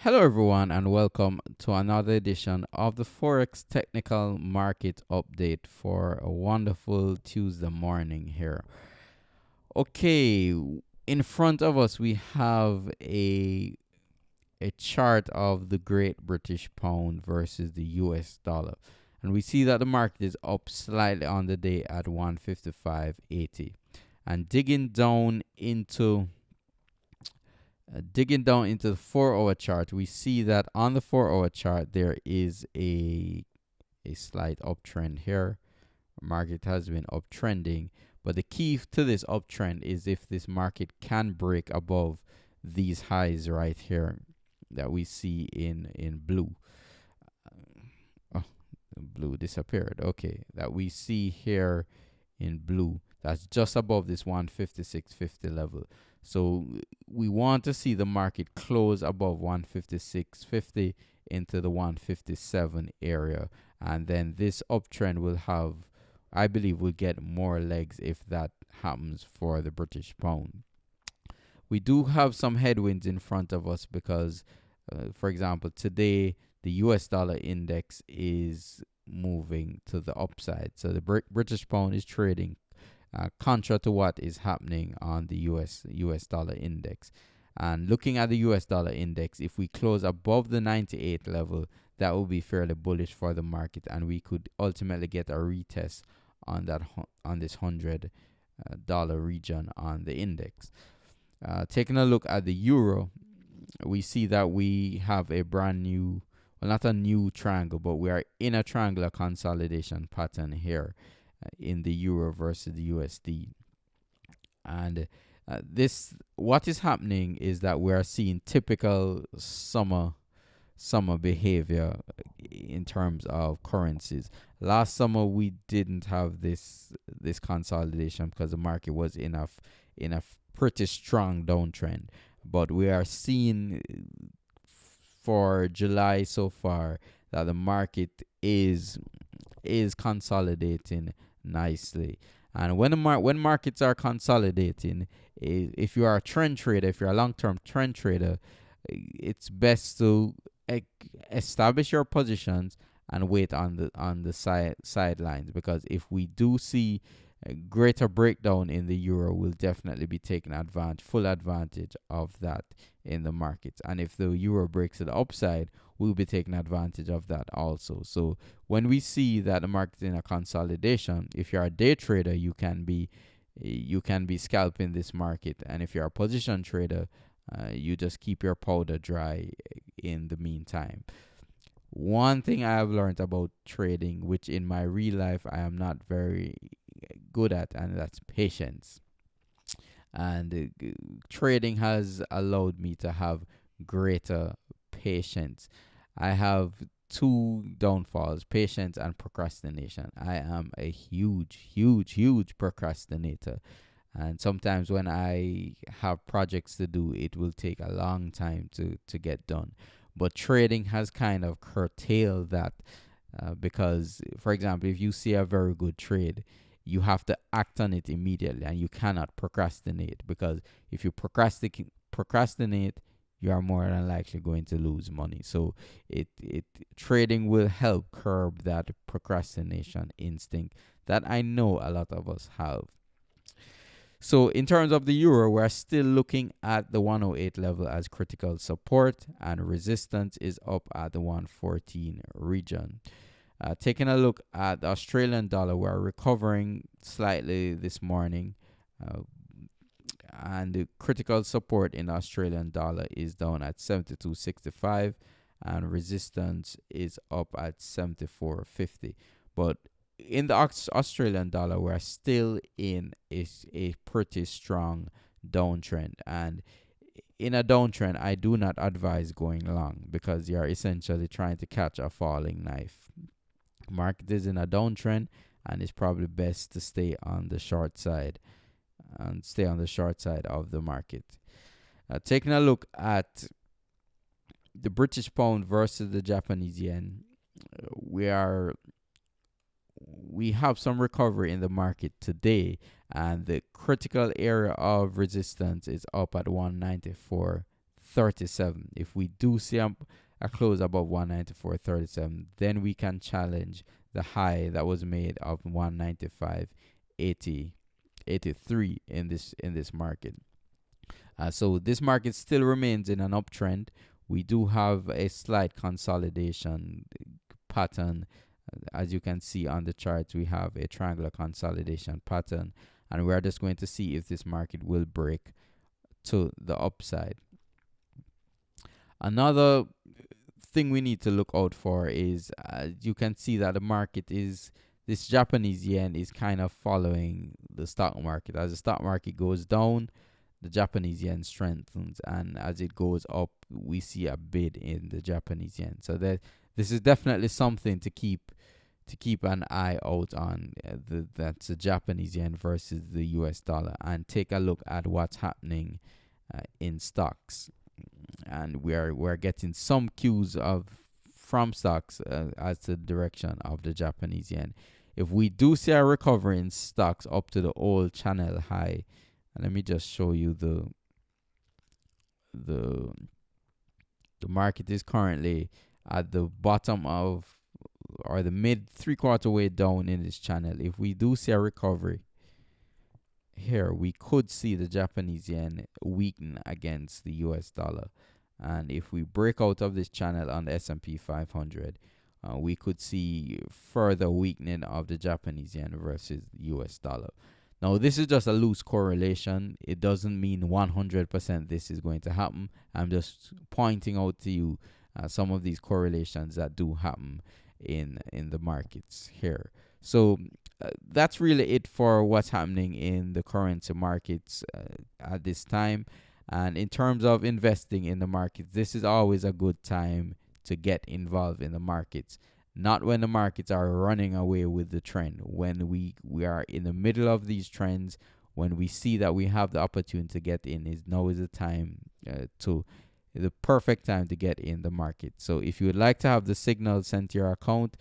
Hello, everyone, and welcome to another edition of the Forex Technical Market Update for a wonderful Tuesday morning here. Okay, in front of us we have a chart of the Great British Pound versus the US dollar, and we see that the market is up slightly on the day at 155.80, and digging down into the 4 hour chart, we see that on the 4 hour chart there is a slight uptrend here. Market has been uptrending, but the key to this uptrend is if this market can break above these highs right here that we see in blue. Oh, blue disappeared. Okay, that we see here in blue. That's just above this 156.50 level. So we want to see the market close above 156.50 into the 157 area. And then this uptrend will have, I believe, will get more legs if that happens for the British pound. We do have some headwinds in front of us because, for example, today the US dollar index is moving to the upside. So the British pound is trading contra to what is happening on the US dollar index. And looking at the US dollar index, if we close above the 98 level, that will be fairly bullish for the market, and we could ultimately get a retest on this $100 region on the index. Taking a look at the euro, we see that we have a brand new, well, not a new triangle, but we are in a triangular consolidation pattern here in the euro versus the USD. And what is happening is that we are seeing typical summer behavior in terms of currencies. Last summer we didn't have this consolidation because the market was in a pretty strong downtrend, but we are seeing for July so far that the market is consolidating nicely. And when markets are consolidating, if you are a trend trader, if you're a long-term trend trader, it's best to establish your positions and wait on the sidelines, because if we do see a greater breakdown in the euro, we'll definitely be taking full advantage of that in the markets. And if the euro breaks to the upside, we'll be taking advantage of that also. So when we see that the market is in a consolidation, if you're a day trader, you can be scalping this market, and if you're a position trader, you just keep your powder dry in the meantime. One thing I have learned about trading, which in my real life I am not very good at, and that's patience. And trading has allowed me to have greater patience. I have two downfalls: patience and procrastination. I am a huge procrastinator. And sometimes when I have projects to do, it will take a long time to get done. But trading has kind of curtailed that, because, for example, if you see a very good trade, you have to act on it immediately, and you cannot procrastinate, because if you procrastinate, you are more than likely going to lose money. So it trading will help curb that procrastination instinct that I know a lot of us have. So in terms of the euro, we're still looking at the 108 level as critical support, and resistance is up at the 114 region. Taking a look at the Australian dollar, we're recovering slightly this morning, and the critical support in the Australian dollar is down at 72.65, and resistance is up at 74.50. But in the Australian dollar, we're still in a pretty strong downtrend. And in a downtrend, I do not advise going long, because you're essentially trying to catch a falling knife. Market is in a downtrend, and it's probably best to stay on the short side of the market. Taking a look at the British pound versus the Japanese yen, we have some recovery in the market today, and the critical area of resistance is up at 194.30. 194.37. If we do see a close above 194.37, then we can challenge the high that was made of 195.83 in this market. So this market still remains in an uptrend. We do have a slight consolidation pattern. As you can see on the charts, we have a triangular consolidation pattern, and we are just going to see if this market will break to the upside. Another thing we need to look out for is you can see that the market is, this Japanese yen is kind of following the stock market. As the stock market goes down, the Japanese yen strengthens, and as it goes up, we see a bid in the Japanese yen. So that this is definitely something to keep an eye out on. That's the Japanese yen versus the US dollar, and take a look at what's happening in stocks. And we're getting some cues from stocks as to the direction of the Japanese yen. If we do see a recovery in stocks up to the old channel high, and let me just show you the market is currently at the bottom of, or the mid 3/4 way down in this channel. If we do see a recovery here, we could see the Japanese yen weaken against the US dollar. And if we break out of this channel on the S&P 500, we could see further weakening of the Japanese yen versus the US dollar. Now, this is just a loose correlation. It doesn't mean 100% this is going to happen. I'm just pointing out to you some of these correlations that do happen in the markets here. So that's really it for what's happening in the currency markets at this time. And in terms of investing in the markets, this is always a good time to get involved in the markets. Not when the markets are running away with the trend. When we are in the middle of these trends, when we see that we have the opportunity to get in, now is the time the perfect time to get in the market. So if you would like to have the signal sent to your account,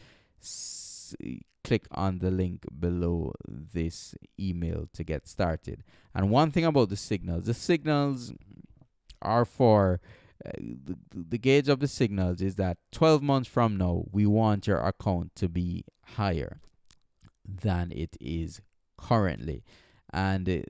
click on the link below this email to get started. And one thing about the signals are for the gauge of the signals is that 12 months from now, we want your account to be higher than it is currently. And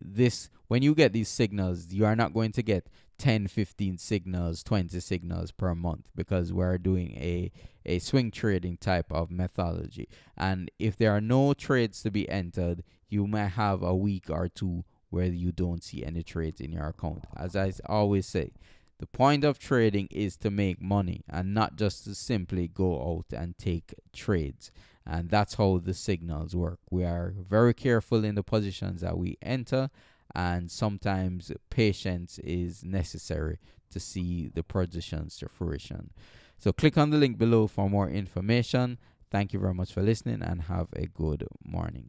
when you get these signals, you are not going to get 10, 15 signals, 20 signals per month, because we're doing a swing trading type of methodology. And if there are no trades to be entered, you might have a week or two where you don't see any trades in your account. As I always say, the point of trading is to make money and not just to simply go out and take trades. And that's how the signals work. We are very careful in the positions that we enter, and sometimes patience is necessary to see the positions to fruition. So click on the link below for more information. Thank you very much for listening, and have a good morning.